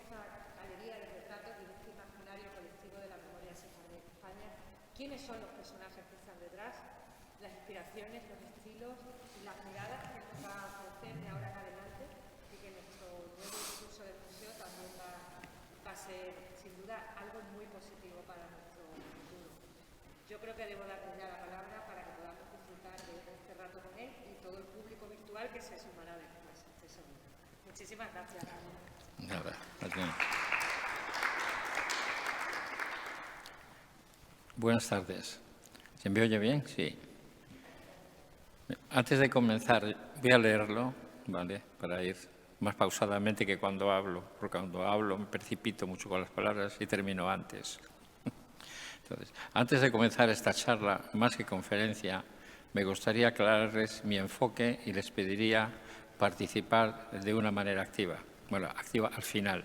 esta galería de retratos de este imaginario colectivo de la memoria sefardí de España, quiénes son los personajes que están detrás, las inspiraciones, los estilos y las miradas que nos va a ofrecer de ahora en adelante, y que nuestro nuevo curso del museo también va a ser, sin duda, algo muy positivo para nuestro futuro. Yo creo que debo darles ya la palabra para que podamos disfrutar de este rato con él y todo el público virtual que se sumará después. Muchísimas gracias. Nada, buenas tardes. ¿Se me oye bien? Sí. Antes de comenzar, voy a leerlo, ¿vale? Para ir más pausadamente que cuando hablo, porque cuando hablo me precipito mucho con las palabras y termino antes. Entonces, antes de comenzar esta charla, más que conferencia, me gustaría aclararles mi enfoque y les pediría participar de una manera activa. Bueno, activa al final,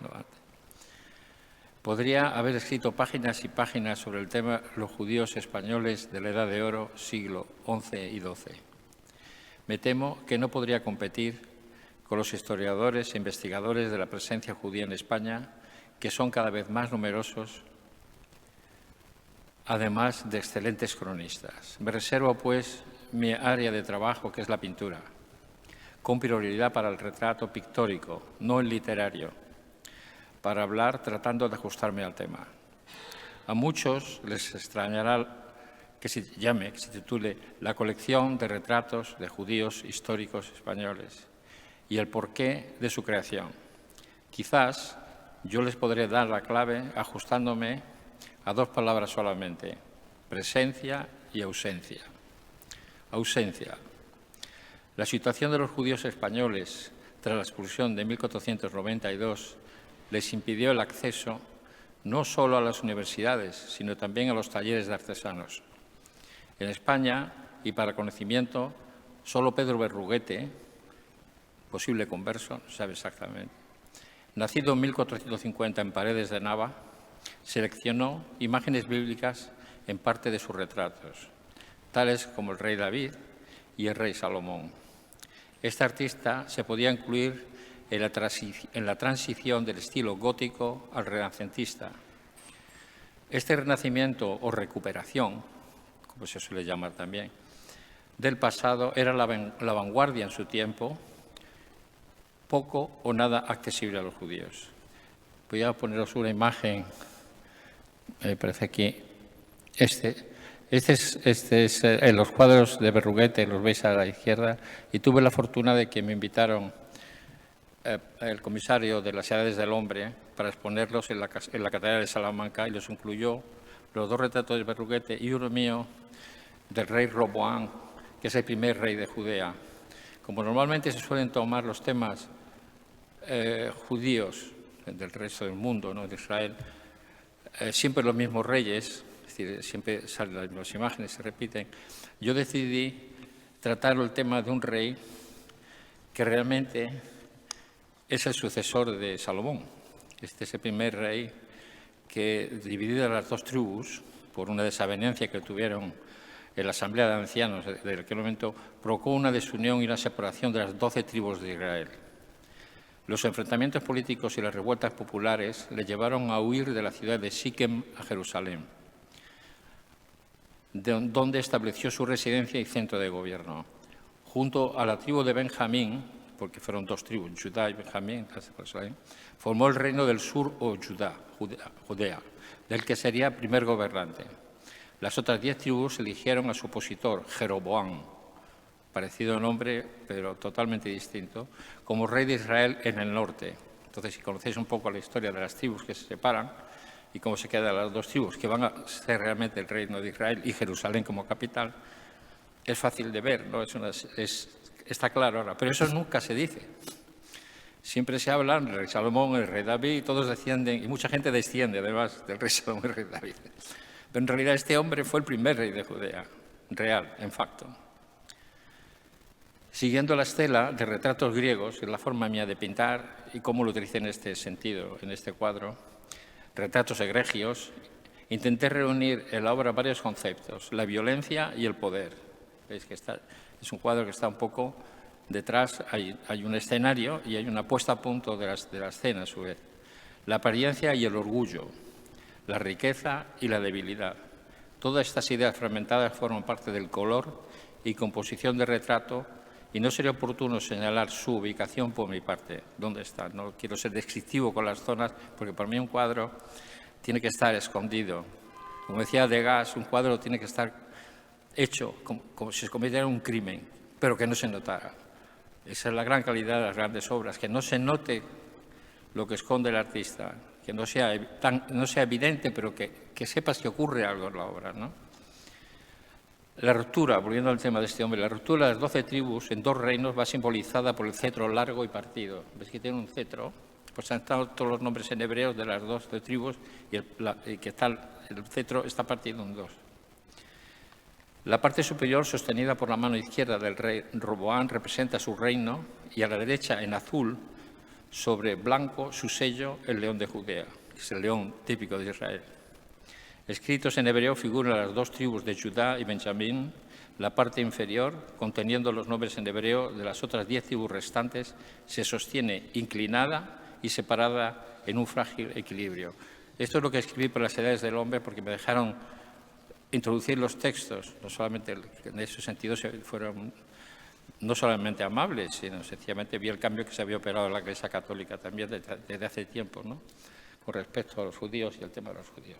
no antes. Podría haber escrito páginas y páginas sobre el tema los judíos españoles de la Edad de Oro, siglo XI y XII. Me temo que no podría competir con los historiadores e investigadores de la presencia judía en España, que son cada vez más numerosos, además de excelentes cronistas. Me reservo, pues, mi área de trabajo, que es la pintura, con prioridad para el retrato pictórico, no el literario, para hablar tratando de ajustarme al tema. A muchos les extrañará que se titule La colección de retratos de judíos históricos españoles y el porqué de su creación. Quizás yo les podré dar la clave ajustándome a dos palabras solamente: presencia y ausencia. Ausencia. La situación de los judíos españoles tras la expulsión de 1492 les impidió el acceso no solo a las universidades, sino también a los talleres de artesanos. En España, y para conocimiento, solo Pedro Berruguete, posible converso, no sabe exactamente, nacido en 1450 en Paredes de Nava, seleccionó imágenes bíblicas en parte de sus retratos, tales como el rey David y el rey Salomón. Este artista se podía incluir en la transición del estilo gótico al renacentista. Este renacimiento o recuperación, como se suele llamar también, del pasado era la vanguardia en su tiempo, poco o nada accesible a los judíos. Voy a poneros una imagen, me parece que este es en los cuadros de Berruguete, los veis a la izquierda, y tuve la fortuna de que me invitaron el comisario de las Edades del Hombre para exponerlos en la Catedral de Salamanca, y los incluyó los dos retratos de Berruguete y uno mío del rey Roboam, que es el primer rey de Judea. Como normalmente se suelen tomar los temas judíos del resto del mundo, ¿no?, de Israel, siempre los mismos reyes, es decir, siempre salen las mismas imágenes, se repiten. Yo decidí tratar el tema de un rey que realmente es el sucesor de Salomón. Este es el primer rey que, dividido en las dos tribus, por una desavenencia que tuvieron en la Asamblea de Ancianos de aquel momento, provocó una desunión y una separación de las 12 tribus de Israel. Los enfrentamientos políticos y las revueltas populares le llevaron a huir de la ciudad de Siquem a Jerusalén, donde estableció su residencia y centro de gobierno. Junto a la tribu de Benjamín, porque fueron dos tribus, Judá y Benjamín, formó el reino del sur o Judea, del que sería primer gobernante. Las otras 10 tribus eligieron a su opositor, Jeroboam, parecido nombre, pero totalmente distinto, como rey de Israel en el norte. Entonces, si conocéis un poco la historia de las tribus que se separan y cómo se quedan las dos tribus, que van a ser realmente el reino de Israel y Jerusalén como capital, es fácil de ver, ¿no? Está claro ahora, pero eso nunca se dice. Siempre se habla del rey Salomón, el rey David, y todos descienden, y mucha gente desciende además del rey Salomón y el rey David. Pero en realidad este hombre fue el primer rey de Judea, real, en facto. Siguiendo la estela de retratos griegos, es la forma mía de pintar y cómo lo utilicé en este sentido, en este cuadro, retratos egregios, intenté reunir en la obra varios conceptos, la violencia y el poder. Veis que es un cuadro que está un poco detrás, hay un escenario y hay una puesta a punto de la escena a su vez. la apariencia y el orgullo, la riqueza y la debilidad. Todas estas ideas fragmentadas forman parte del color y composición del retrato, y no sería oportuno señalar su ubicación por mi parte. ¿Dónde está? No quiero ser descriptivo con las zonas, porque para mí un cuadro tiene que estar escondido. Como decía Degas, un cuadro tiene que estar hecho como si se cometiera un crimen, pero que no se notara. Esa es la gran calidad de las grandes obras, que no se note lo que esconde el artista, que no sea evidente, pero que sepas que ocurre algo en la obra, ¿no? La ruptura, volviendo al tema de este hombre, la ruptura de las 12 tribus en 2 reinos va simbolizada por el cetro largo y partido. ¿Ves que tiene un cetro? Pues han estado todos los nombres en hebreo de las 12 tribus y el cetro está partido en 2. La parte superior, sostenida por la mano izquierda del rey Roboam, representa su reino, y a la derecha, en azul, sobre blanco, su sello, el león de Judea, que es el león típico de Israel. Escritos en hebreo figuran las 2 tribus de Judá y Benjamín, la parte inferior, conteniendo los nombres en hebreo de las otras 10 tribus restantes, se sostiene inclinada y separada en un frágil equilibrio. Esto es lo que escribí por las Edades del Hombre, porque me dejaron introducir los textos, no solamente en ese sentido fueron no solamente amables, sino sencillamente vi el cambio que se había operado en la Iglesia Católica también desde hace tiempo, ¿no? Con respecto a los judíos y el tema de los judíos.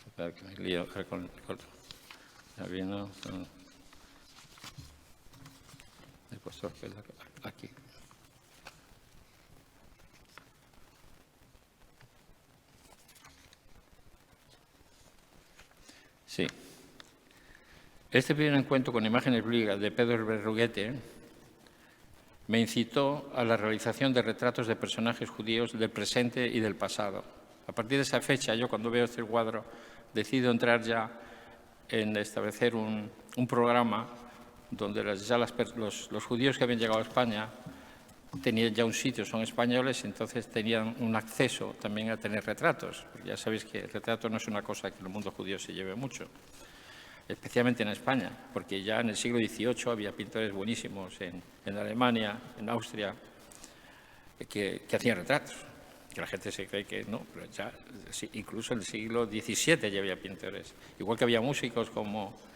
Espera que me lío con ya vino. He puesto aquí. Sí. Este primer encuentro con imágenes bíblicas de Pedro Berruguete me incitó a la realización de retratos de personajes judíos del presente y del pasado. A partir de esa fecha, yo cuando veo este cuadro decido entrar ya en establecer un programa donde los judíos que habían llegado a España tenían ya un sitio, son españoles, entonces tenían un acceso también a tener retratos. Porque ya sabéis que el retrato no es una cosa que en el mundo judío se lleve mucho, especialmente en España, porque ya en el siglo XVIII había pintores buenísimos en Alemania, en Austria, que hacían retratos. Que la gente se cree que no, pero ya incluso en el siglo XVII ya había pintores. Igual que había músicos como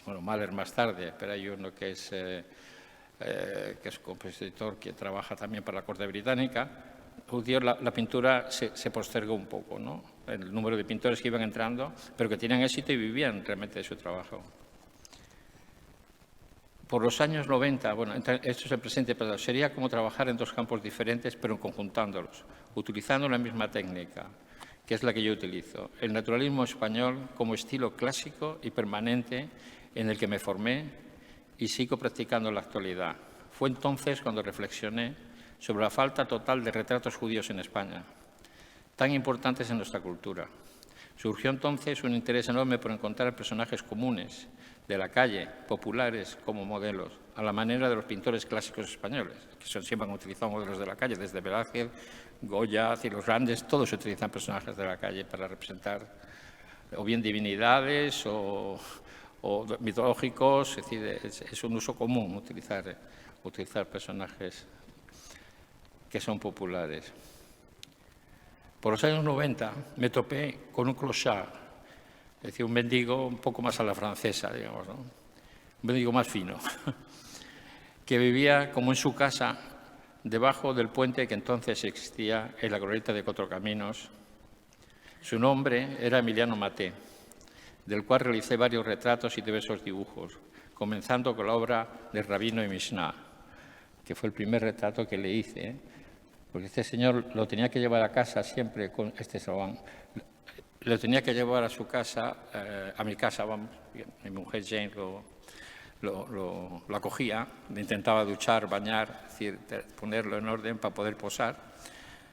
bueno, Mahler más tarde, pero hay uno que es compositor que trabaja también para la corte británica. Judíos, la pintura se postergó un poco, ¿no? El número de pintores que iban entrando, pero que tenían éxito y vivían realmente de su trabajo. Por los años 90, bueno, esto es el presente, pero sería como trabajar en 2 campos diferentes, pero conjuntándolos, utilizando la misma técnica, que es la que yo utilizo. El naturalismo español como estilo clásico y permanente en el que me formé y sigo practicando en la actualidad. Fue entonces cuando reflexioné sobre la falta total de retratos judíos en España, tan importantes en nuestra cultura. Surgió entonces un interés enorme por encontrar personajes comunes, de la calle, populares como modelos, a la manera de los pintores clásicos españoles, que siempre han utilizado modelos de la calle, desde Velázquez, Goya y los grandes, todos utilizan personajes de la calle para representar o bien divinidades o mitológicos, es decir, es un uso común utilizar personajes que son populares. Por los años 90 me topé con un clochard, es decir, un mendigo un poco más a la francesa, digamos, ¿no? Un mendigo más fino, que vivía como en su casa, debajo del puente que entonces existía en la glorieta de Cuatro Caminos. Su nombre era Emiliano Maté, del cual realicé varios retratos y diversos dibujos, comenzando con la obra de Rabino y Mishnah, que fue el primer retrato que le hice, porque este señor lo tenía que llevar a casa siempre con este salón. Lo tenía que llevar a su casa, a mi casa, vamos, mi mujer Jane lo acogía, le intentaba duchar, bañar, es decir, ponerlo en orden para poder posar.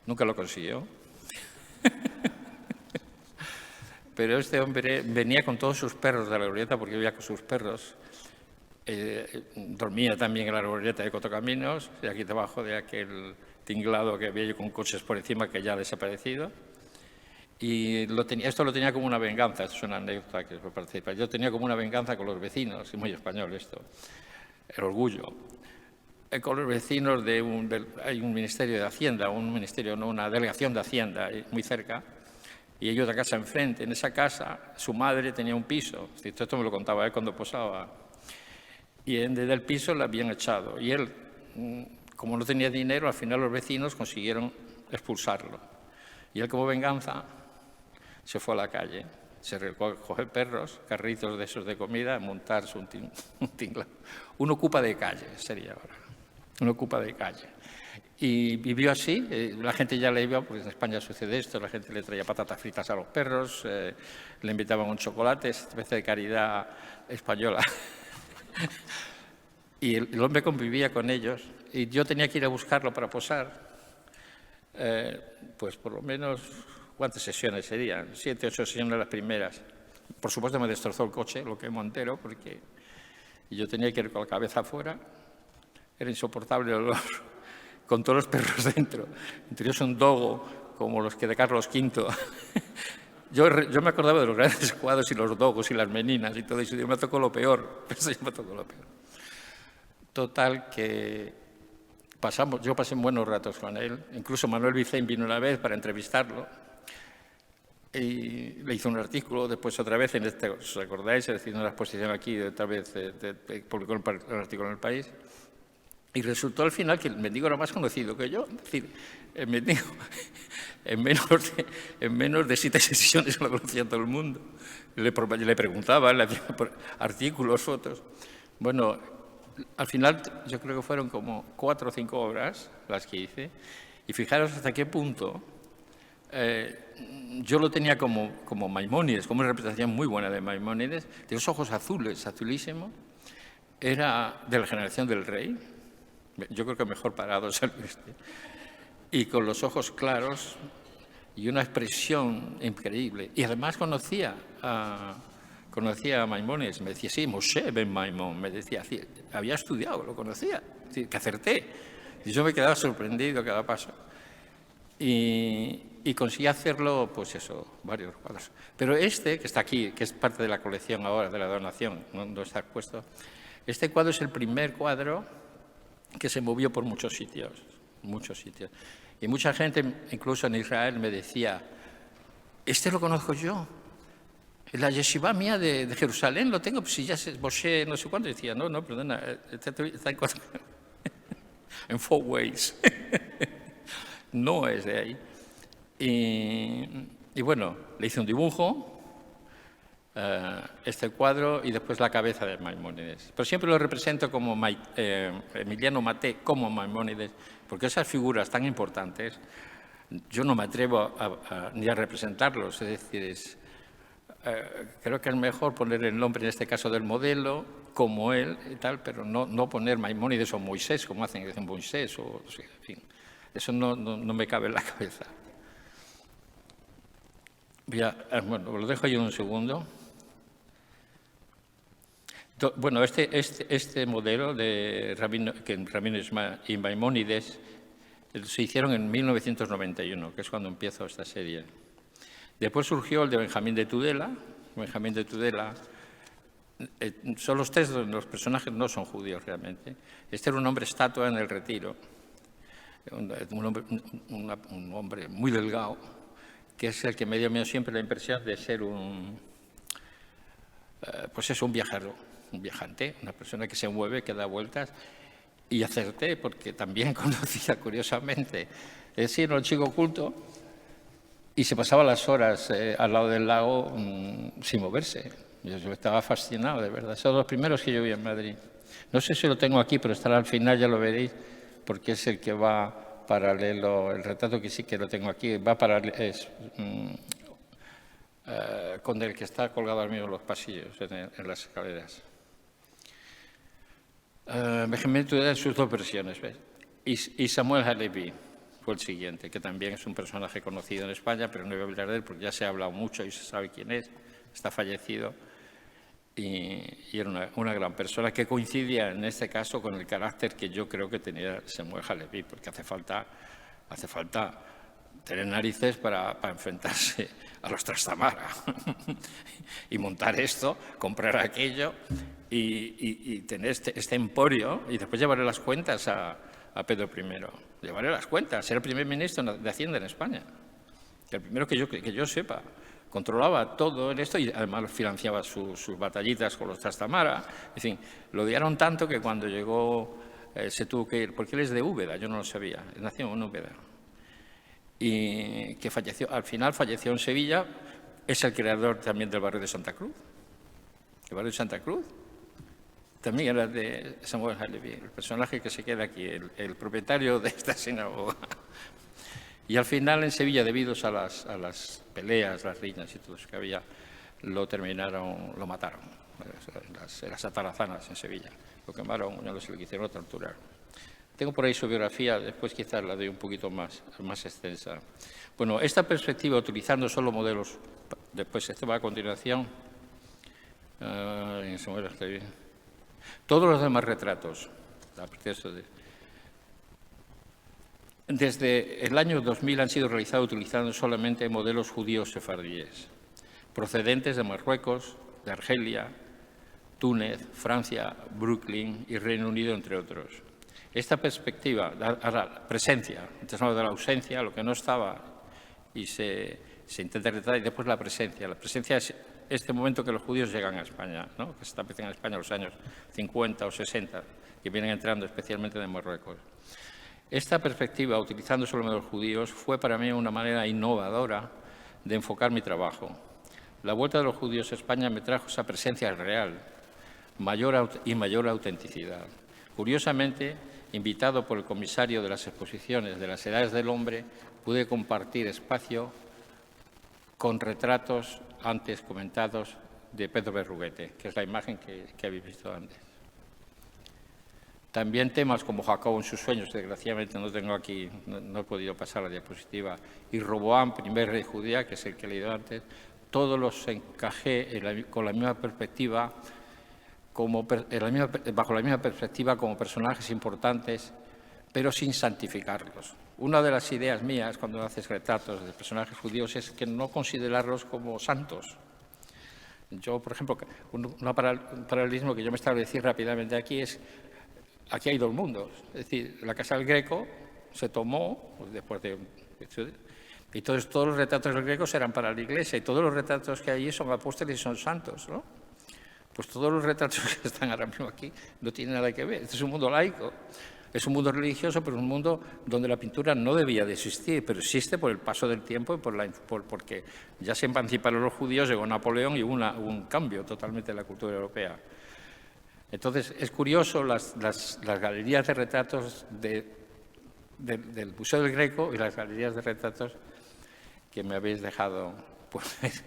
Nunca lo consiguió. Pero este hombre venía con todos sus perros de la glorieta, porque vivía con sus perros. Dormía también en la glorieta de Cuatro Caminos, y aquí debajo de aquel tinglado que había yo con coches por encima que ya ha desaparecido. Y esto lo tenía como una venganza, esto es una anécdota que participa. Yo tenía como una venganza con los vecinos, es muy español esto, el orgullo. Con los vecinos hay un ministerio de Hacienda, una delegación de Hacienda muy cerca, y hay otra casa enfrente. En esa casa su madre tenía un piso, esto me lo contaba él cuando posaba, y desde el piso la habían echado. Y él, como no tenía dinero, al final los vecinos consiguieron expulsarlo. Y él, como venganza, se fue a la calle, se recoge perros, carritos de esos de comida, montarse un tinglado. Un ocupa de calle sería ahora, un ocupa de calle. Y vivió así, la gente ya le iba, porque en España sucede esto, la gente le traía patatas fritas a los perros, le invitaban un chocolate, esta especie de caridad española. Y el hombre convivía con ellos, y yo tenía que ir a buscarlo para posar, pues por lo menos, ¿cuántas sesiones serían? 7, 8 sesiones las primeras. Por supuesto me destrozó el coche, lo quemó entero, porque yo tenía que ir con la cabeza afuera, era insoportable el olor, con todos los perros dentro. Entre ellos un dogo, como los que de Carlos V. Yo me acordaba de los grandes cuadros y los dogos y las meninas y todo eso, y me tocó lo peor, Total, que yo pasé buenos ratos con él. Incluso Manuel Vicent vino una vez para entrevistarlo y le hizo un artículo, después otra vez, ¿os acordáis? Haciendo una exposición aquí, otra vez publicó un artículo en El País. Y resultó al final que el mendigo era más conocido que yo. Es decir, el mendigo en menos de 7 sesiones lo conocía todo el mundo. Le preguntaba, le hacía artículos, fotos. Bueno, al final yo creo que fueron como 4 o 5 obras las que hice. Y fijaros hasta qué punto yo lo tenía como Maimónides, como una representación muy buena de Maimónides, de los ojos azules, azulísimo. Era de la generación del rey. Yo creo que mejor parado y con los ojos claros y una expresión increíble. Y además conocía a Maimónides, me decía, sí, Moshe ben Maimón, me decía, sí, había estudiado, lo conocía, sí, que acerté. Y yo me quedaba sorprendido a cada paso. Y conseguí hacerlo, pues eso, varios cuadros. Pero este, que está aquí, que es parte de la colección ahora, de la donación, no está expuesto, este cuadro es el primer cuadro que se movió por muchos sitios. Y mucha gente, incluso en Israel, me decía, este lo conozco yo, la yeshiva mía de Jerusalén lo tengo, pues si ya es Moshe, no sé cuánto. Y decía, no, perdona, está en Four Ways. No es de ahí. Y bueno, le hice un dibujo, este cuadro, y después la cabeza de Maimónides. Pero siempre lo represento como Emiliano Maté, como Maimónides, porque esas figuras tan importantes, yo no me atrevo ni a representarlos. Es decir, creo que es mejor poner el nombre, en este caso, del modelo, como él y tal, pero no poner Maimónides o Moisés, como dicen Moisés, o en fin. Eso no me cabe en la cabeza. Bueno, lo dejo yo un segundo. Bueno, este modelo de Rabino y Maimónides se hicieron en 1991, que es cuando empiezo esta serie. Después surgió el de Benjamín de Tudela. Benjamín de Tudela, son los 3, los personajes no son judíos realmente. Este era un hombre estatua en el Retiro, un hombre muy delgado, que es el que me dio siempre la impresión de ser un viajero, un viajante, una persona que se mueve, que da vueltas. Y acerté, porque también conocía, curiosamente, era un chico culto y se pasaba las horas al lado del lago sin moverse. Yo estaba fascinado, de verdad. Son los primeros que yo vi en Madrid. No sé si lo tengo aquí, pero estará al final, ya lo veréis, porque es el que va paralelo, el retrato que sí que lo tengo aquí, va paralelo, con el que está colgado al medio en los pasillos, en las escaleras. Benjamín Tudela en sus 2 versiones, ¿ves? Y Samuel Halevi fue el siguiente, que también es un personaje conocido en España, pero no voy a hablar de él porque ya se ha hablado mucho y se sabe quién es, está fallecido. y era una gran persona que coincidía en este caso con el carácter que yo creo que tenía Samuel Halevi, porque hace falta tener narices para enfrentarse a los Trastamara y montar esto, comprar aquello y tener este emporio y después llevarle las cuentas a Pedro I. Llevarle las cuentas, ser el primer ministro de Hacienda en España. El primero que yo sepa. Controlaba todo en esto y además financiaba sus batallitas con los Trastamara. En fin, lo odiaron tanto que cuando llegó se tuvo que ir, porque él es de Úbeda, yo no lo sabía, nació en Úbeda. Y que al final falleció en Sevilla, es el creador también del barrio de Santa Cruz. El barrio de Santa Cruz también era de Samuel Halevi, el personaje que se queda aquí, el propietario de esta sinagoga. Y al final en Sevilla, debido a las peleas, las riñas y todo eso que había, lo mataron. Las atarazanas en Sevilla. Lo quemaron, no sé, lo que hicieron, lo torturaron. Tengo por ahí su biografía, después quizás la doy un poquito más extensa. Bueno, esta perspectiva, utilizando solo modelos, después esto va a continuación. Todos los demás retratos, desde el año 2000 han sido realizados utilizando solamente modelos judíos sefardíes, procedentes de Marruecos, de Argelia, Túnez, Francia, Brooklyn y Reino Unido, entre otros. Esta perspectiva, la presencia, antes hablaba de la ausencia, lo que no estaba, y se intenta retratar, y después la presencia. La presencia es este momento que los judíos llegan a España, ¿no? Que se establecen en España en los años 50 o 60, que vienen entrando especialmente de Marruecos. Esta perspectiva, utilizando solo modelos judíos, fue para mí una manera innovadora de enfocar mi trabajo. La vuelta de los judíos a España me trajo esa presencia real, mayor autenticidad. Curiosamente, invitado por el comisario de las exposiciones de las Edades del Hombre, pude compartir espacio con retratos antes comentados de Pedro Berruguete, que es la imagen que habéis visto antes. También temas como Jacobo en sus sueños, desgraciadamente no tengo aquí, no he podido pasar la diapositiva, y Roboam, primer rey judía, que es el que he leído antes, todos los encajé con la misma perspectiva, bajo la misma perspectiva como personajes importantes, pero sin santificarlos. Una de las ideas mías cuando haces retratos de personajes judíos es que no considerarlos como santos. Yo, por ejemplo, un paralelismo que yo me establecí rápidamente aquí es: aquí hay dos mundos. Es decir, la Casa del Greco se tomó después de... Y todos los retratos del Greco eran para la Iglesia, y todos los retratos que hay allí son apóstoles y son santos, ¿no? Pues todos los retratos que están ahora mismo aquí no tienen nada que ver. Este es un mundo laico, es un mundo religioso, pero es un mundo donde la pintura no debía de existir, pero existe por el paso del tiempo y porque ya se emanciparon los judíos, llegó Napoleón y hubo un cambio totalmente en la cultura europea. Entonces, es curioso las galerías de retratos del Museo del Greco y las galerías de retratos que me habéis dejado. Pues,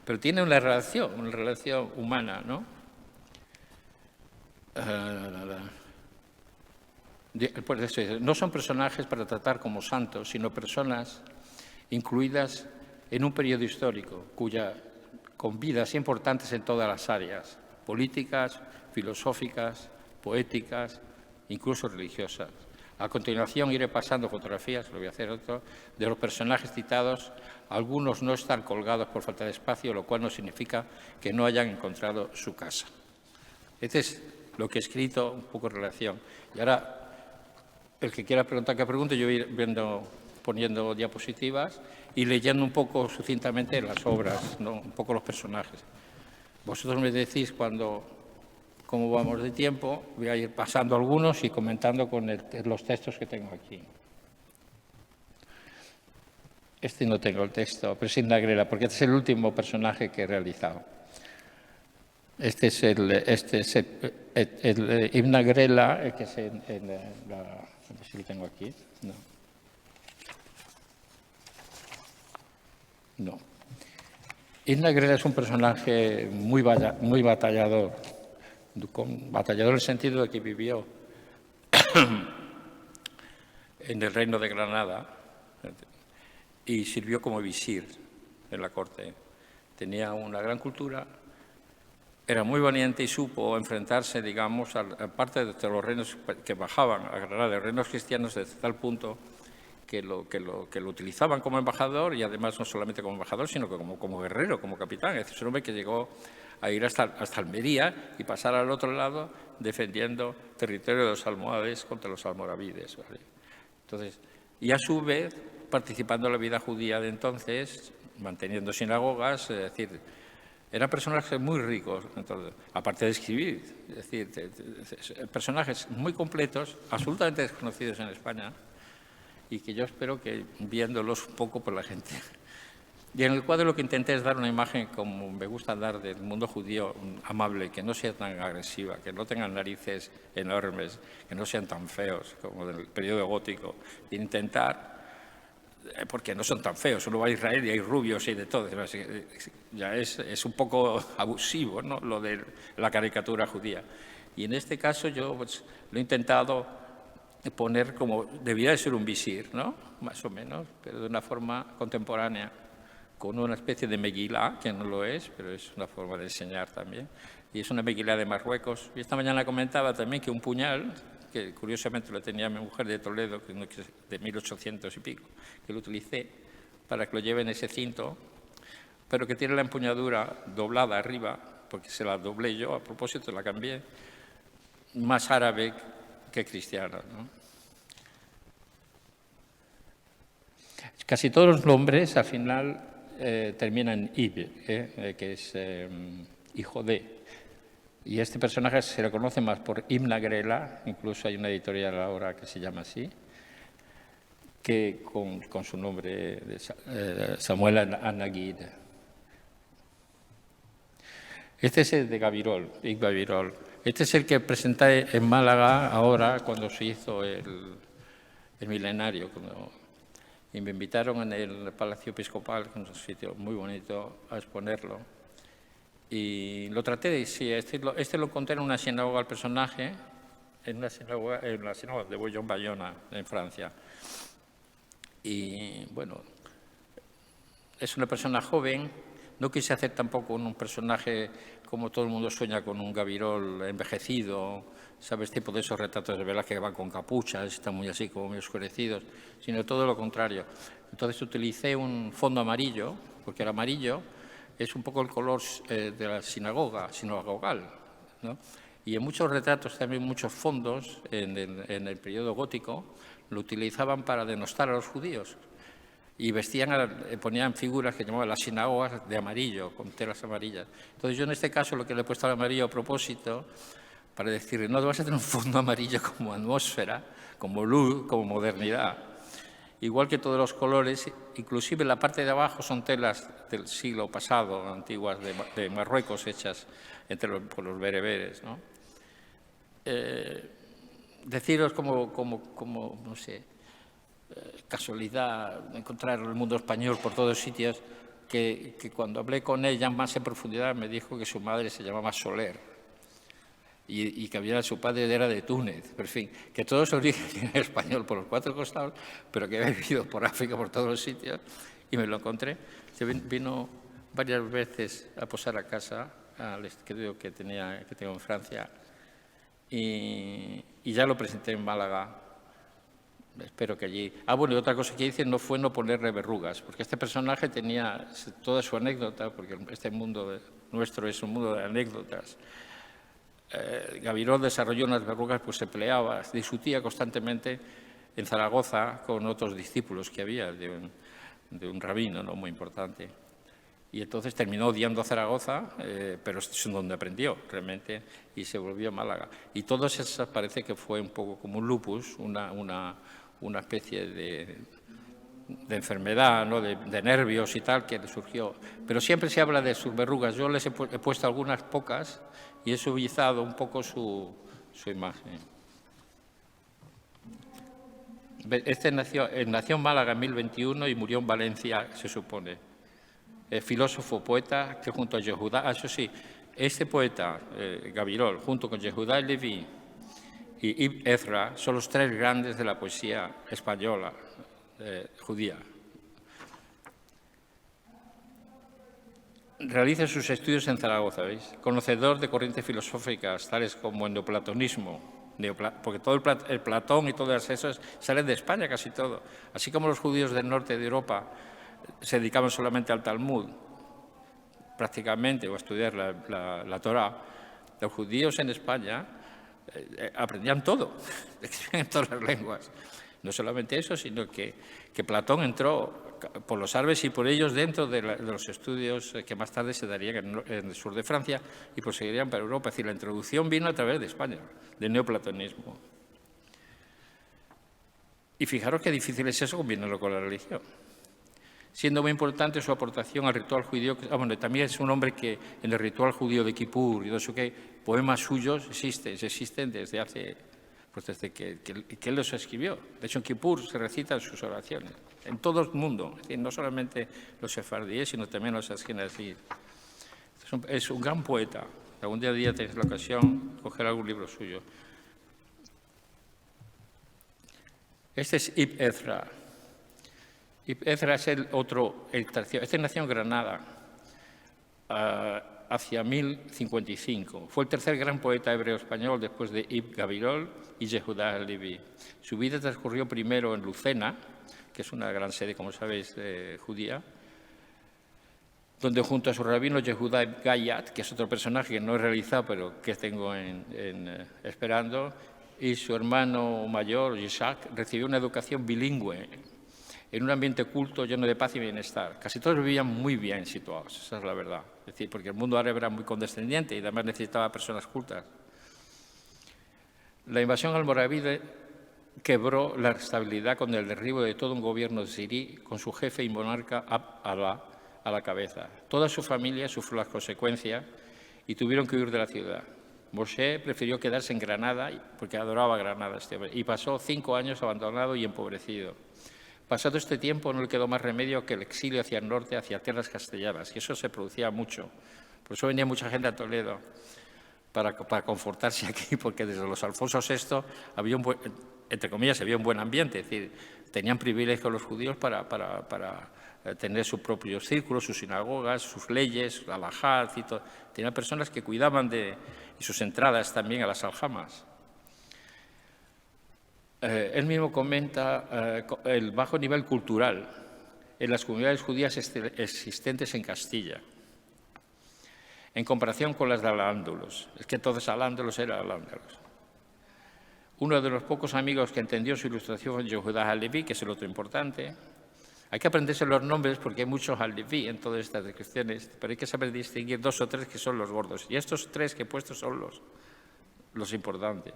pero tiene una relación humana, ¿no? No son personajes para tratar como santos, sino personas incluidas en un periodo histórico con vidas importantes en todas las áreas: políticas, filosóficas, poéticas, incluso religiosas. A continuación iré pasando fotografías, lo voy a hacer otro, de los personajes citados. Algunos no están colgados por falta de espacio, lo cual no significa que no hayan encontrado su casa. Este es lo que he escrito, un poco en relación. Y ahora, el que quiera preguntar, que pregunte, yo voy a ir poniendo diapositivas y leyendo un poco sucintamente las obras, ¿no? Un poco los personajes. Vosotros me decís cómo vamos de tiempo, voy a ir pasando algunos y comentando con los textos que tengo aquí. Este no tengo el texto, pero es Ibn Agrela, porque este es el último personaje que he realizado. Este es el Ibn Agrela, que es no sé si lo tengo aquí. No. Ibn Agrela es un personaje muy batallador. Batallador en el sentido de que vivió en el reino de Granada y sirvió como visir en la corte. Tenía una gran cultura era muy valiente y supo enfrentarse, digamos, a parte de los reinos que bajaban a Granada, reinos cristianos, desde tal punto que lo utilizaban como embajador, y además no solamente como embajador, sino que como guerrero, como capitán. Es decir, es un hombre que llegó a ir hasta Almería y pasar al otro lado defendiendo territorio de los almohades contra los almoravides, ¿vale? Entonces, y a su vez participando en la vida judía de entonces, manteniendo sinagogas, es decir, eran personajes muy ricos, entonces, aparte de escribir, es decir, personajes muy completos, absolutamente desconocidos en España, y que yo espero que viéndolos un poco por la gente. Y en el cuadro lo que intenté es dar una imagen, como me gusta dar, del mundo judío amable, que no sea tan agresiva, que no tengan narices enormes, que no sean tan feos como del periodo gótico. E intentar, porque no son tan feos, uno va a Israel y hay rubios y de todo, ya es un poco abusivo, ¿no?, lo de la caricatura judía. Y en este caso yo pues, lo he intentado poner como debía de ser un visir, ¿no?, más o menos, pero de una forma contemporánea, con una especie de Megilá, que no lo es, pero es una forma de enseñar también, y es una Megilá de Marruecos. Y esta mañana comentaba también que un puñal, que curiosamente lo tenía mi mujer de Toledo, de 1800 y pico, que lo utilicé para que lo lleve en ese cinto, pero que tiene la empuñadura doblada arriba, porque se la doblé yo, a propósito la cambié, más árabe que cristiana, ¿no? Casi todos los nombres, al final, terminan en Ib, que es hijo de. Y este personaje se le conoce más por Imna Grela, incluso hay una editorial ahora que se llama así, que con su nombre de Samuel Anagid. Este es el de Gabirol, Gabirol. Este es el que presenté en Málaga ahora cuando se hizo el milenario, y me invitaron en el Palacio Episcopal, que es un sitio muy bonito, a exponerlo. Y lo traté de, sí, este lo conté en una sinagoga al personaje, en la sinagoga de Bayona, en Francia. Y bueno, es una persona joven, no quise hacer tampoco un personaje como todo el mundo sueña, con un Gabirol envejecido, ¿sabes? Tipo de esos retratos de Velázquez que van con capuchas, están muy así, como muy oscurecidos, sino todo lo contrario. Entonces utilicé un fondo amarillo, porque el amarillo es un poco el color de la sinagogal, ¿no? Y en muchos retratos, también muchos fondos, en el periodo gótico, lo utilizaban para denostar a los judíos. Y ponían figuras que llamaban las sinagogas de amarillo, con telas amarillas. Entonces yo en este caso lo que le he puesto al amarillo a propósito, para decirle, no, vas a tener un fondo amarillo como atmósfera, como luz, como modernidad. Igual que todos los colores, inclusive la parte de abajo son telas del siglo pasado, antiguas de Marruecos, hechas por los bereberes, ¿no? Deciros como no sé, casualidad encontrar el mundo español por todos sitios, que cuando hablé con ella más en profundidad me dijo que su madre se llamaba Soler y que su padre era de Túnez, pero en fin, que todo su origen era español por los cuatro costados, pero que había vivido por África, por todos los sitios, y me lo encontré. Se vino varias veces a posar a casa, al estudio que tengo en Francia, y ya lo presenté en Málaga. Espero que allí... bueno, y otra cosa que hice no fue no ponerle verrugas, porque este personaje tenía toda su anécdota, porque este mundo nuestro es un mundo de anécdotas. Gabirol desarrolló unas verrugas, pues se peleaba, discutía constantemente en Zaragoza con otros discípulos que había de un rabino, ¿no?, muy importante. Y entonces terminó odiando a Zaragoza, pero es donde aprendió realmente, y se volvió a Málaga. Y todo eso parece que fue un poco como un lupus, una especie de enfermedad, ¿no?, de nervios y tal, que le surgió. Pero siempre se habla de sus verrugas. Yo les he puesto algunas pocas y he suavizado un poco su imagen. Este nació en Málaga en 1021 y murió en Valencia, se supone. Filósofo, poeta, que junto a Yehudá, eso sí, este poeta, Gabirol, junto con Yehudá Leví y Ibn Ezra, son los tres grandes de la poesía española, judía. realiza sus estudios en Zaragoza, ¿veis? Conocedor de corrientes filosóficas, tales como el neoplatonismo, porque todo el Platón y todas esas salen de España, casi todo. Así como los judíos del norte de Europa se dedicaban solamente al Talmud, prácticamente, o a estudiar la Torá, los judíos en España aprendían todo, en todas las lenguas. No solamente eso, sino que Platón entró por los árabes y por ellos dentro de los estudios que más tarde se darían en el sur de Francia y proseguirían para Europa. Es decir, la introducción vino a través de España, del neoplatonismo. Y fijaros qué difícil es eso combinarlo con la religión. Siendo muy importante su aportación al ritual judío, bueno, también es un hombre que en el ritual judío de Kippur y todo eso, que poemas suyos existen desde hace, pues desde que él los escribió. De hecho, en Kippur se recitan sus oraciones, en todo el mundo, es decir, no solamente los sefardíes, sino también los askenazíes. Es un gran poeta. Algún día tenéis la ocasión de coger algún libro suyo. Este es Ibn Ezra. Ibn Ezra es el tercio. Este nació en Granada hacia 1055. Fue el tercer gran poeta hebreo-español después de Ibn Gabirol y Yehudá Halevi. Su vida transcurrió primero en Lucena, que es una gran sede, como sabéis, judía, donde junto a su rabino Yehudá Gayat, que es otro personaje que no he realizado, pero que tengo esperando, y su hermano mayor, Isaac, recibió una educación bilingüe en un ambiente culto lleno de paz y bienestar. Casi todos vivían muy bien situados, esa es la verdad. Es decir, porque el mundo árabe era muy condescendiente y además necesitaba personas cultas. La invasión almorávide quebró la estabilidad con el derribo de todo un gobierno sirí con su jefe y monarca Abd-Allah a la cabeza. Toda su familia sufrió las consecuencias y tuvieron que huir de la ciudad. Moshe prefirió quedarse en Granada, porque adoraba Granada este hombre, y pasó 5 años abandonado y empobrecido. Pasado este tiempo no le quedó más remedio que el exilio hacia el norte, hacia tierras castellanas, y eso se producía mucho. Por eso venía mucha gente a Toledo, para confortarse aquí, porque desde los Alfonso VI había entre comillas, había un buen ambiente, es decir, tenían privilegios los judíos para tener sus propios círculos, sus sinagogas, sus leyes, la alajá, tenían personas que cuidaban y sus entradas también a las aljamas. Él mismo comenta el bajo nivel cultural en las comunidades judías existentes en Castilla, en comparación con las de Al-Ándalus. Es que entonces Al-Ándalus era Al-Ándalus. Uno de los pocos amigos que entendió su ilustración fue Yehudá Halevi, que es el otro importante. Hay que aprenderse los nombres porque hay muchos Halevi en todas estas descripciones, pero hay que saber distinguir 2 o 3 que son los gordos. Y estos 3 que he puesto son los importantes.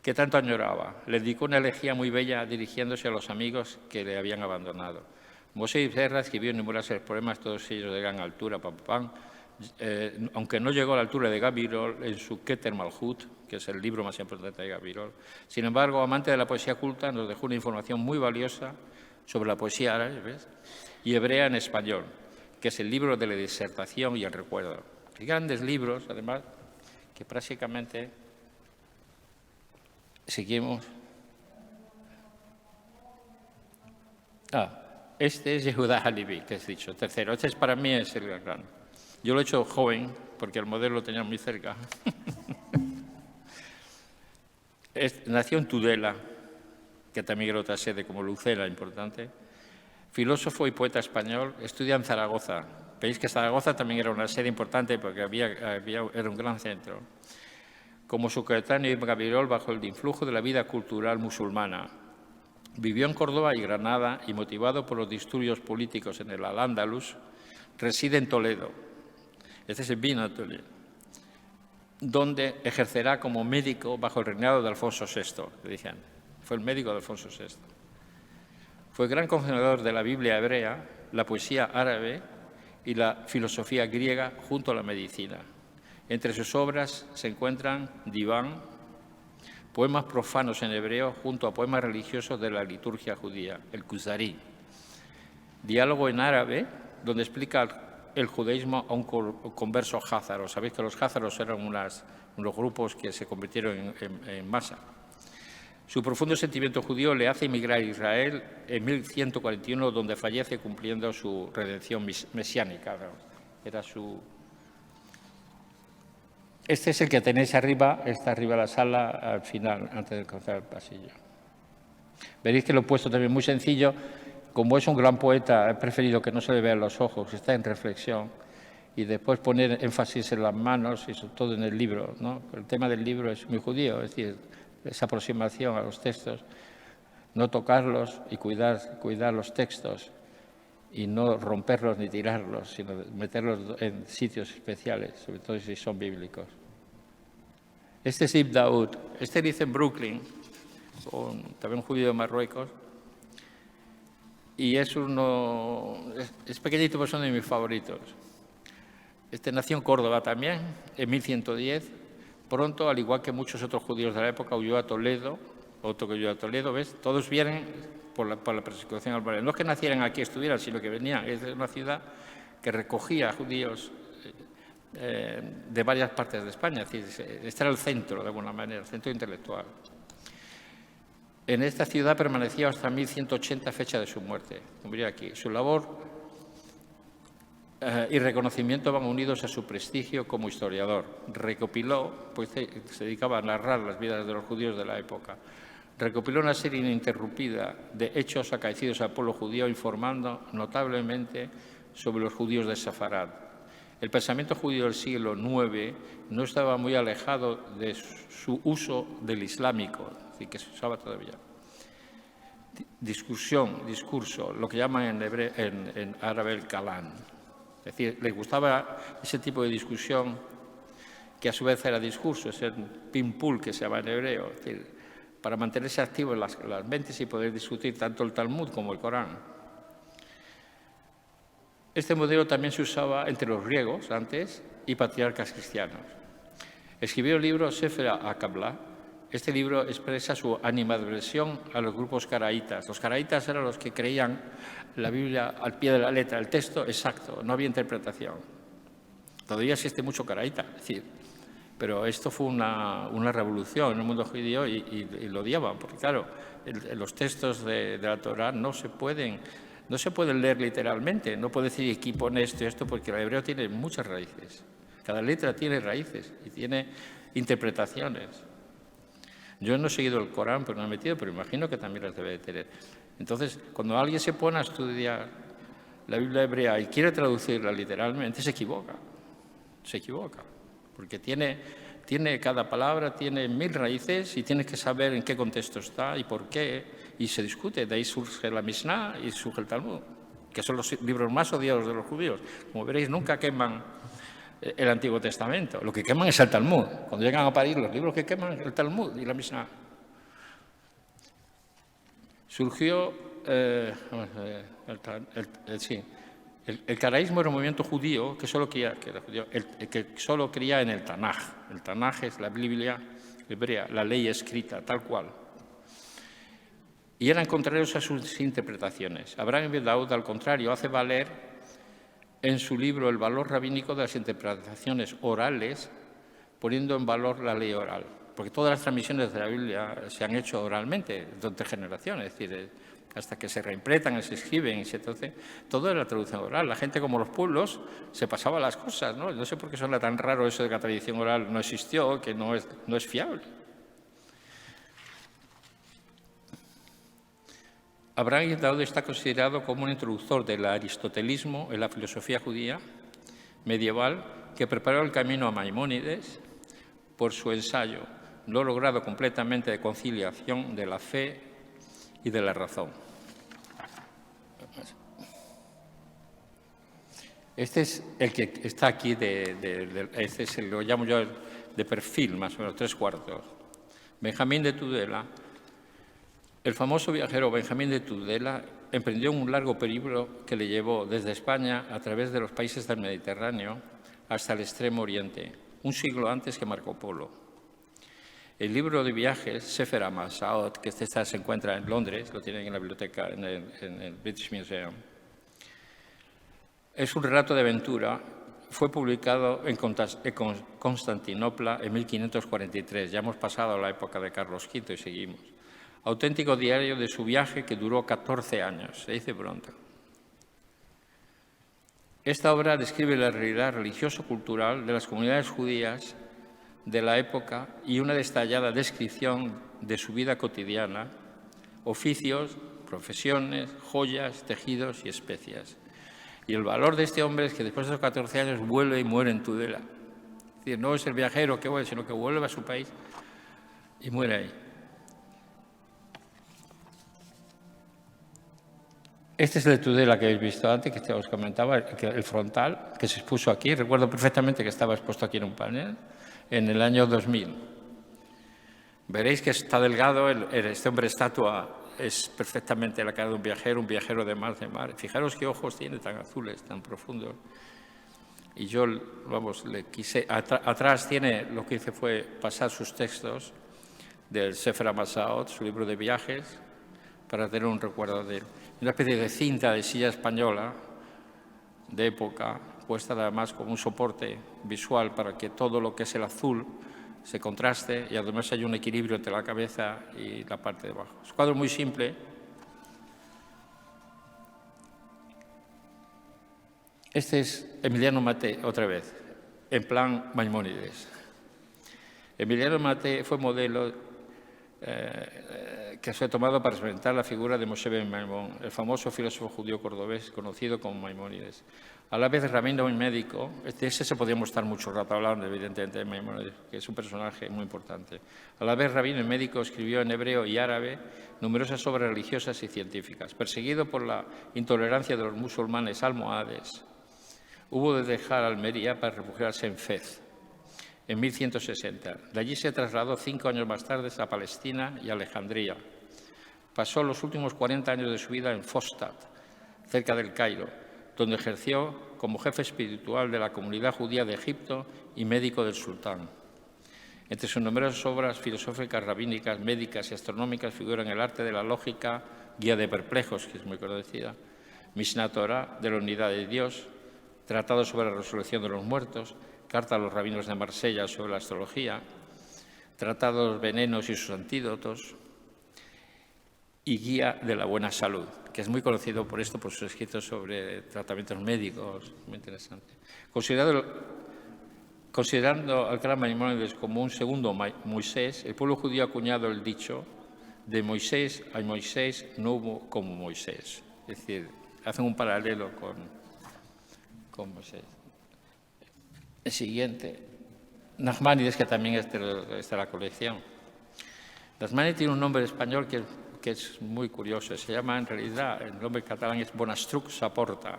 Que tanto añoraba. Le dedicó una elegía muy bella dirigiéndose a los amigos que le habían abandonado. Moshe Ibn Ezra escribió innumerables poemas, todos ellos de gran altura, aunque no llegó a la altura de Gabirol en su Keter Malhut, que es el libro más importante de Gabirol. Sin embargo, amante de la poesía culta, nos dejó una información muy valiosa sobre la poesía árabe, ¿ves?, y hebrea en español, que es el libro de la disertación y el recuerdo. Hay grandes libros, además, que prácticamente seguimos. Este es Yehudá Halevi, que has dicho, tercero. Este es, para mí es el gran. Yo lo he hecho joven, porque el modelo lo tenía muy cerca. Nació en Tudela, que también era otra sede como Lucena, importante. Filósofo y poeta español, estudia en Zaragoza. Veis que Zaragoza también era una sede importante porque era un gran centro. Como su coetáneo Ibn Gabirol, bajo el influjo de la vida cultural musulmana. Vivió en Córdoba y Granada y, motivado por los disturbios políticos en el Al-Ándalus, reside en Toledo. Este es el Vino de Toledo, donde ejercerá como médico bajo el reinado de Alfonso VI, que decían. Fue el médico de Alfonso VI. Fue gran conocedor de la Biblia hebrea, la poesía árabe y la filosofía griega junto a la medicina. Entre sus obras se encuentran Diván, poemas profanos en hebreo junto a poemas religiosos de la liturgia judía, el Kuzari. Diálogo en árabe, donde explica el judaísmo a un converso házaro. Sabéis que los házaros eran unos grupos que se convirtieron en masa. Su profundo sentimiento judío le hace emigrar a Israel en 1141, donde fallece cumpliendo su redención mesiánica. Era su... Este es el que tenéis arriba, está arriba de la sala, al final, antes de cruzar el pasillo. Veréis que lo he puesto también muy sencillo. Como es un gran poeta, he preferido que no se le vean los ojos, está en reflexión, y después poner énfasis en las manos y sobre todo en el libro, ¿no? El tema del libro es muy judío, es decir, esa aproximación a los textos, no tocarlos y cuidar los textos y no romperlos ni tirarlos, sino meterlos en sitios especiales, sobre todo si son bíblicos. Este es Ibn Daud, este dice en Brooklyn, también un judío de Marruecos, y es pequeñito, pero es uno de mis favoritos. Este nació en Córdoba también, en 1110. Pronto, al igual que muchos otros judíos de la época, huyó a Toledo, otro que huyó a Toledo, ¿ves? Todos vienen por la persecución albanesa. No es que nacieran aquí, estuvieran, sino que venían. Es una ciudad que recogía judíos de varias partes de España. Es decir, este era el centro, de alguna manera, el centro intelectual. En esta ciudad permaneció hasta 1180, fecha de su muerte. Murió aquí. Su labor y reconocimiento van unidos a su prestigio como historiador. Recopiló, pues se dedicaba a narrar las vidas de los judíos de la época. Recopiló una serie ininterrumpida de hechos acaecidos al pueblo judío, informando notablemente sobre los judíos de Safarad. El pensamiento judío del siglo IX no estaba muy alejado de su uso del islámico, es decir, que se usaba todavía. Discurso, lo que llaman en árabe el kalán. Es decir, les gustaba ese tipo de discusión que a su vez era discurso, ese pim-pul que se llama en hebreo, es decir, para mantenerse activos en las mentes y poder discutir tanto el Talmud como el Corán. Este modelo también se usaba entre los griegos antes y patriarcas cristianos. Escribió el libro Sefer HaKabbalah. Este libro expresa su animadversión a los grupos caraítas. Los caraítas eran los que creían la Biblia al pie de la letra, el texto exacto, no había interpretación. Todavía existe mucho caraíta, es decir, pero esto fue una revolución en el mundo judío y lo odiaban, porque claro, los textos de la Torá no se pueden leer literalmente, no puede decir aquí pone esto y esto, porque el hebreo tiene muchas raíces. Cada letra tiene raíces y tiene interpretaciones. Yo no he seguido el Corán, pero no me he metido, pero imagino que también las debe de tener. Entonces, cuando alguien se pone a estudiar la Biblia hebrea y quiere traducirla literalmente, se equivoca, porque tiene cada palabra, tiene 1000 raíces y tienes que saber en qué contexto está y por qué, y se discute. De ahí surge la Mishnah y surge el Talmud, que son los libros más odiados de los judíos. Como veréis, nunca queman el Antiguo Testamento, lo que queman es el Talmud. Cuando llegan a París, los libros que queman el Talmud y la Mishnah. Surgió el caraísmo era un movimiento judío que solo creía en el Tanaj. El Tanaj es la Biblia hebrea, la ley escrita, tal cual. Y eran contrarios a sus interpretaciones. Abraham Ibn Daud, al contrario, hace valer en su libro el valor rabínico de las interpretaciones orales, poniendo en valor la ley oral. Porque todas las transmisiones de la Biblia se han hecho oralmente durante generaciones, es decir, hasta que se reimpletan, se escriben, y entonces todo era la traducción oral. La gente, como los pueblos, se pasaba las cosas, ¿no? No sé por qué suena tan raro eso de que la tradición oral no existió, que no es fiable. Abraham Ibn Daud está considerado como un introductor del aristotelismo en la filosofía judía medieval que preparó el camino a Maimónides por su ensayo, no logrado completamente, de conciliación de la fe y de la razón. Este es el que está aquí, este es lo llamo yo de perfil, más o menos, 3/4. Benjamín de Tudela. El famoso viajero Benjamín de Tudela emprendió un largo periplo que le llevó desde España a través de los países del Mediterráneo hasta el Extremo Oriente, un siglo antes que Marco Polo. El libro de viajes, Sefer HaMasa'ot, que se encuentra en Londres, lo tienen en la biblioteca, en el British Museum, es un relato de aventura. Fue publicado en Constantinopla en 1543. Ya hemos pasado a la época de Carlos V y seguimos. Auténtico diario de su viaje que duró 14 años, se dice pronto. Esta obra describe la realidad religioso-cultural de las comunidades judías de la época y una detallada descripción de su vida cotidiana, oficios, profesiones, joyas, tejidos y especias. Y el valor de este hombre es que después de esos 14 años vuelve y muere en Tudela. Es decir, no es el viajero que vuelve, sino que vuelve a su país y muere ahí. Este es el de Tudela que habéis visto antes, que os comentaba, el frontal, que se expuso aquí. Recuerdo perfectamente que estaba expuesto aquí en un panel en el año 2000. Veréis que está delgado, este hombre estatua es perfectamente la cara de un viajero de mar. Fijaros qué ojos tiene tan azules, tan profundos. Y yo, vamos, le quise... Atrás tiene, lo que hice fue pasar sus textos del Sefer HaMasaot, su libro de viajes, para tener un recuerdo de él. Una especie de cinta de silla española de época, puesta además como un soporte visual para que todo lo que es el azul se contraste y además hay un equilibrio entre la cabeza y la parte de abajo. Es un cuadro muy simple. Este es Emiliano Maté, otra vez, en plan Maimónides. Emiliano Maté fue modelo que fue tomado para representar la figura de Moshe ben Maimón, el famoso filósofo judío cordobés conocido como Maimónides. A la vez rabino y médico, de ese se podíamos estar mucho rato hablando, evidentemente, de Maimónides, que es un personaje muy importante. A la vez rabino y médico, escribió en hebreo y árabe numerosas obras religiosas y científicas. Perseguido por la intolerancia de los musulmanes almohades, hubo de dejar Almería para refugiarse en Fez, en 1160. De allí se trasladó 5 años más tarde a Palestina y Alejandría. Pasó los últimos 40 años de su vida en Fostat, cerca del Cairo, donde ejerció como jefe espiritual de la comunidad judía de Egipto y médico del sultán. Entre sus numerosas obras filosóficas, rabínicas, médicas y astronómicas figuran El arte de la lógica, Guía de perplejos, que es muy conocida, Mishnah Torah, de la unidad de Dios, Tratado sobre la resurrección de los muertos, Carta a los rabinos de Marsella sobre la astrología, Tratado de los venenos y sus antídotos y Guía de la buena salud, que es muy conocido por esto, por sus escritos sobre tratamientos médicos, muy interesante. Considerando al gran Maimónides como un segundo Moisés, el pueblo judío ha acuñado el dicho de Moisés a Moisés no hubo como Moisés. Es decir, hacen un paralelo con Moisés. El siguiente, Nachmanides, que también es de la colección. Nachmanides tiene un nombre español que es muy curioso. Se llama, en realidad, el nombre catalán es Bonastruc Saporta.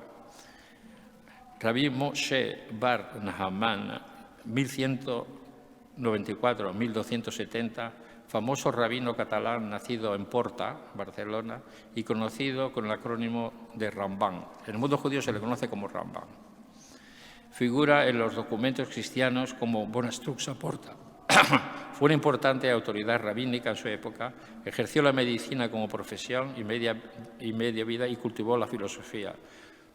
Rabí Moshe bar Nahman, 1194-1270, famoso rabino catalán nacido en Porta, Barcelona, y conocido con el acrónimo de Ramban. En el mundo judío se le conoce como Ramban. Figura en los documentos cristianos como Bonastruc Saporta. Fue una importante autoridad rabínica en su época, ejerció la medicina como profesión y media vida y cultivó la filosofía.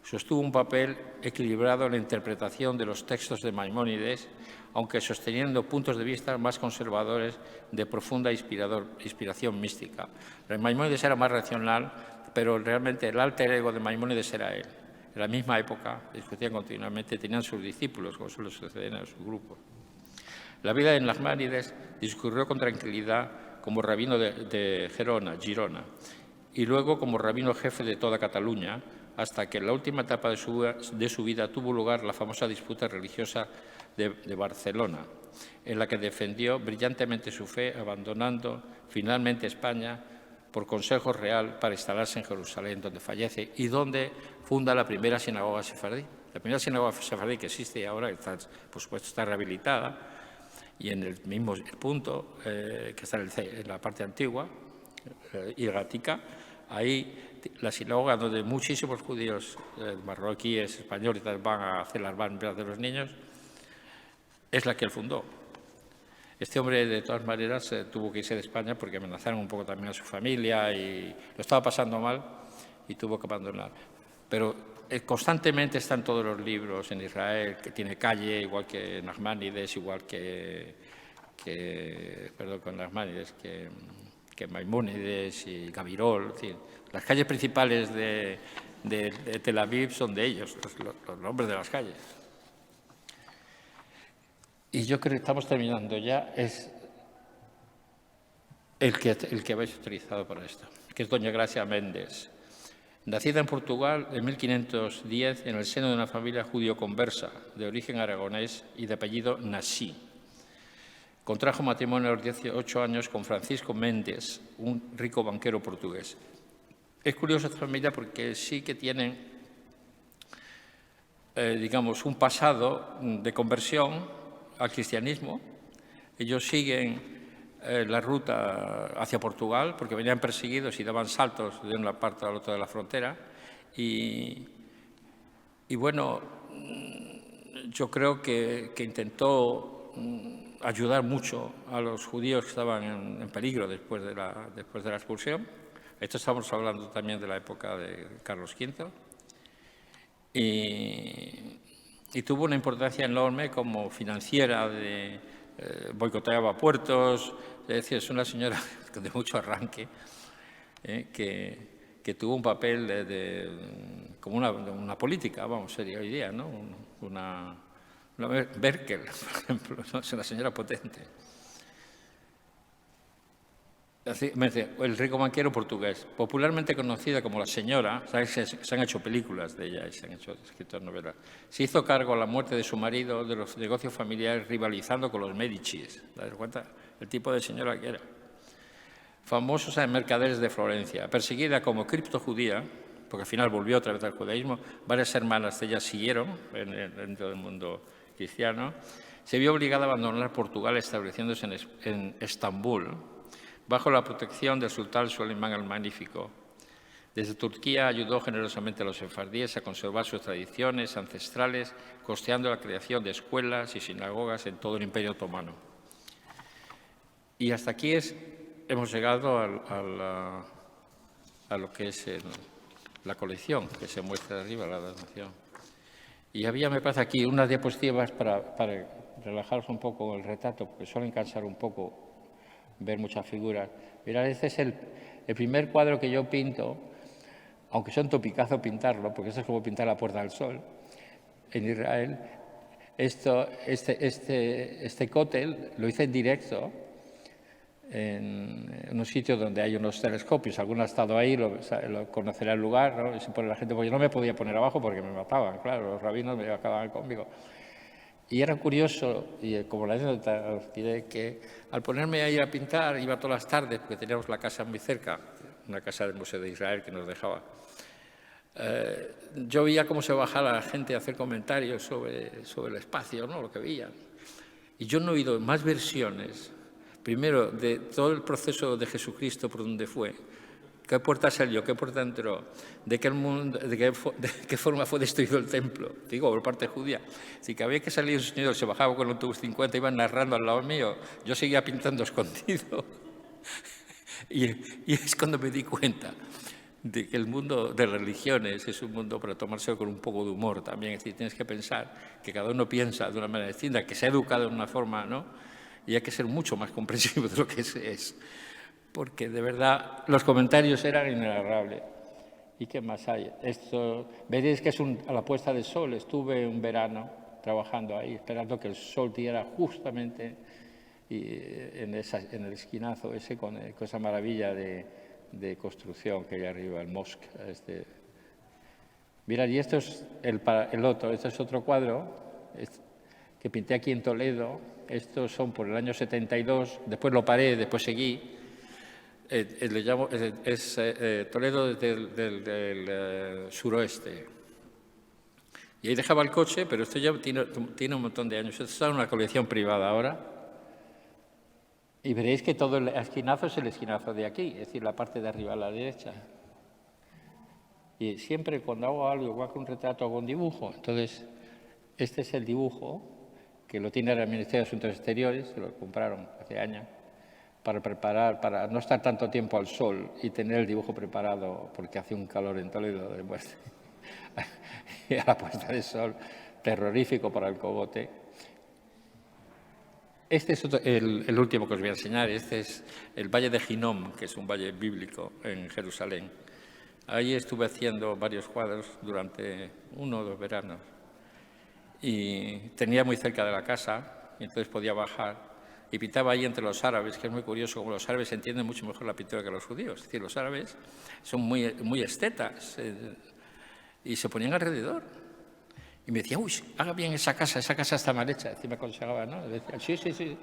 Sostuvo un papel equilibrado en la interpretación de los textos de Maimónides, aunque sosteniendo puntos de vista más conservadores de profunda inspiración mística. Maimónides era más racional, pero realmente el alter ego de Maimónides era él. En la misma época discutían continuamente, tenían sus discípulos, como suele suceder en su grupo. La vida de Nachmanides discurrió con tranquilidad como rabino de Girona, y luego como rabino jefe de toda Cataluña, hasta que en la última etapa de su vida tuvo lugar la famosa disputa religiosa de Barcelona, en la que defendió brillantemente su fe, abandonando finalmente España por consejo real para instalarse en Jerusalén, donde fallece y donde funda la primera sinagoga sefardí. La primera sinagoga sefardí que existe ahora, por supuesto, está rehabilitada y en el mismo punto que está en la parte antigua, hierática, ahí la sinagoga donde muchísimos judíos marroquíes, españoles van a hacer las bandas de los niños, es la que él fundó. Este hombre, de todas maneras, tuvo que irse de España porque amenazaron un poco también a su familia y lo estaba pasando mal y tuvo que abandonar. Pero constantemente están todos los libros en Israel, que tiene calle, igual que Nachmanides, igual que Maimónides y Gabirol. Es decir, las calles principales de de Tel Aviv son de ellos, los nombres de las calles. Y yo creo que estamos terminando ya, es el que habéis utilizado para esto, que es doña Gracia Méndez. Nacida en Portugal en 1510 en el seno de una familia judío-conversa de origen aragonés y de apellido Nasí. Contrajo matrimonio a los 18 años con Francisco Méndez, un rico banquero portugués. Es curiosa esta familia porque sí que tienen, digamos, un pasado de conversión al cristianismo. Ellos siguen la ruta hacia Portugal, porque venían perseguidos y daban saltos de una parte a la otra de la frontera. Y bueno, yo creo que intentó ayudar mucho a los judíos que estaban en peligro después de la expulsión. Esto estamos hablando también de la época de Carlos V. Y tuvo una importancia enorme como financiera boicoteaba puertos, es decir, es una señora de mucho arranque que tuvo un papel como una política, vamos, sería hoy día, ¿no? Una Merkel, por ejemplo, ¿no? Es una señora potente. Así, el rico banquero portugués, popularmente conocida como la señora, ¿sabes? Se han hecho películas de ella y se han escrito novelas. Se hizo cargo a la muerte de su marido de los negocios familiares rivalizando con los Médicis. ¿Te das cuenta? El tipo de señora que era. Famosos mercaderes de Florencia. Perseguida como criptojudía, porque al final volvió otra vez al judaísmo, varias hermanas de ella siguieron dentro del mundo cristiano. Se vio obligada a abandonar Portugal estableciéndose en Estambul, bajo la protección del sultán Suleimán el Magnífico. Desde Turquía ayudó generosamente a los sefardíes a conservar sus tradiciones ancestrales, costeando la creación de escuelas y sinagogas en todo el Imperio Otomano. Y hasta aquí hemos llegado a lo que es la colección, que se muestra arriba, la donación. Y había, me parece, aquí unas diapositivas para relajaros un poco el retrato, porque suelen cansar un poco ver muchas figuras. Mirad, este es el primer cuadro que yo pinto, aunque sea un topicazo pintarlo, porque eso es como pintar la Puerta del Sol en Israel. Este cótel lo hice en directo en un sitio donde hay unos telescopios. Alguno ha estado ahí, lo conocerá el lugar, ¿no? Y se pone la gente, pues yo no me podía poner abajo porque me mataban, claro, los rabinos me acababan conmigo. Y era curioso, y como la anécdota os diré, que al ponerme ahí a pintar, iba todas las tardes, porque teníamos la casa muy cerca, una casa del Museo de Israel que nos dejaba. Yo veía cómo se bajaba la gente a hacer comentarios sobre el espacio, ¿no? Lo que veían. Y yo no he oído más versiones, primero, de todo el proceso de Jesucristo por donde fue, qué puerta salió, qué puerta entró, de qué forma fue destruido el templo, digo, por parte judía. Así que había que salir el señor, se bajaba con el autobús 50, iban narrando al lado mío, yo seguía pintando escondido. Y es cuando me di cuenta de que el mundo de religiones es un mundo para tomárselo con un poco de humor también. Es decir, tienes que pensar que cada uno piensa de una manera distinta, que se ha educado de una forma, ¿no? Y hay que ser mucho más comprensivo de lo que es. Porque de verdad los comentarios eran inenarrables. ¿Y qué más hay? Esto, veréis que es a la puesta de sol. Estuve un verano trabajando ahí, esperando que el sol diera justamente en el esquinazo ese con esa maravilla de construcción que hay arriba, el mosque. Mirad, y esto es el otro, este es otro cuadro que pinté aquí en Toledo. Estos son por el año 72, después lo paré, después seguí. Le llamo, es Toledo del suroeste. Y ahí dejaba el coche, pero esto ya tiene un montón de años. Esto está en una colección privada ahora. Y veréis que todo el esquinazo es el esquinazo de aquí, es decir, la parte de arriba a la derecha. Y siempre cuando hago algo, igual que un retrato, hago un dibujo. Entonces, este es el dibujo que lo tiene el Ministerio de Asuntos Exteriores, se lo compraron hace años, para no estar tanto tiempo al sol y tener el dibujo preparado, porque hace un calor en Toledo de muerte. Y a la puesta de sol, terrorífico para el cogote. Este es el último que os voy a enseñar. Este es el Valle de Hinnom, que es un valle bíblico en Jerusalén. Ahí estuve haciendo varios cuadros durante 1 o 2 veranos. Y tenía muy cerca de la casa, y entonces podía bajar. Y pintaba ahí entre los árabes, que es muy curioso, como los árabes entienden mucho mejor la pintura que los judíos. Es decir, los árabes son muy estetas y se ponían alrededor. Y me decía, uy, haga bien esa casa está mal hecha. Y me aconsejaba, ¿no? Y decía, sí, sí, sí.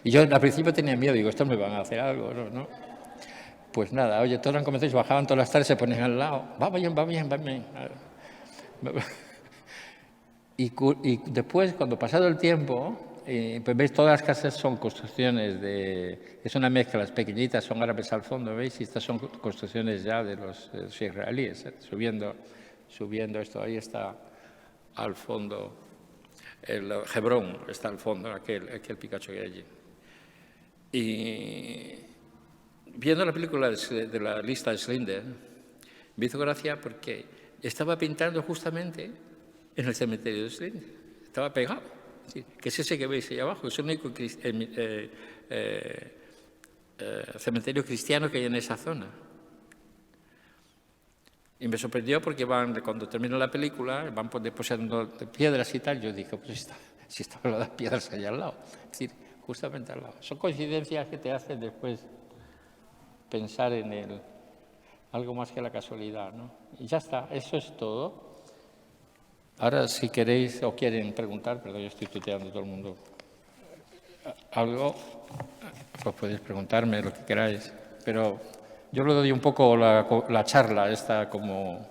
Y yo al principio tenía miedo, digo, estos me van a hacer algo, ¿no? Pues nada, oye, todos han comenzado, bajaban todas las tardes, se ponían al lado, va bien, va bien, va bien. Y después, cuando pasado el tiempo, pues veis, todas las casas son construcciones es una mezcla, las pequeñitas son árabes al fondo, ¿veis? Y estas son construcciones ya de los israelíes, subiendo esto, ahí está al fondo, el Hebrón está al fondo, aquel Picacho que hay allí. Y viendo la película de la lista de Schindler, me hizo gracia porque estaba pintando justamente en el cementerio de Schindler. Estaba pegado, que es ese que veis ahí abajo, es el único cementerio cristiano que hay en esa zona. Y me sorprendió porque cuando termina la película, van depositando piedras y tal. Yo dije, pues si estaban las piedras allá al lado. Es decir, justamente al lado. Son coincidencias que te hacen después pensar en algo más que la casualidad, ¿no? Y ya está, eso es todo. Ahora, si queréis o quieren preguntar, perdón, yo estoy tuteando a todo el mundo, algo, pues podéis preguntarme lo que queráis. Pero yo le doy un poco la charla esta como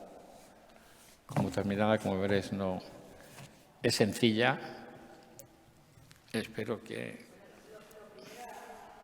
terminada, como veréis, no es sencilla. Espero que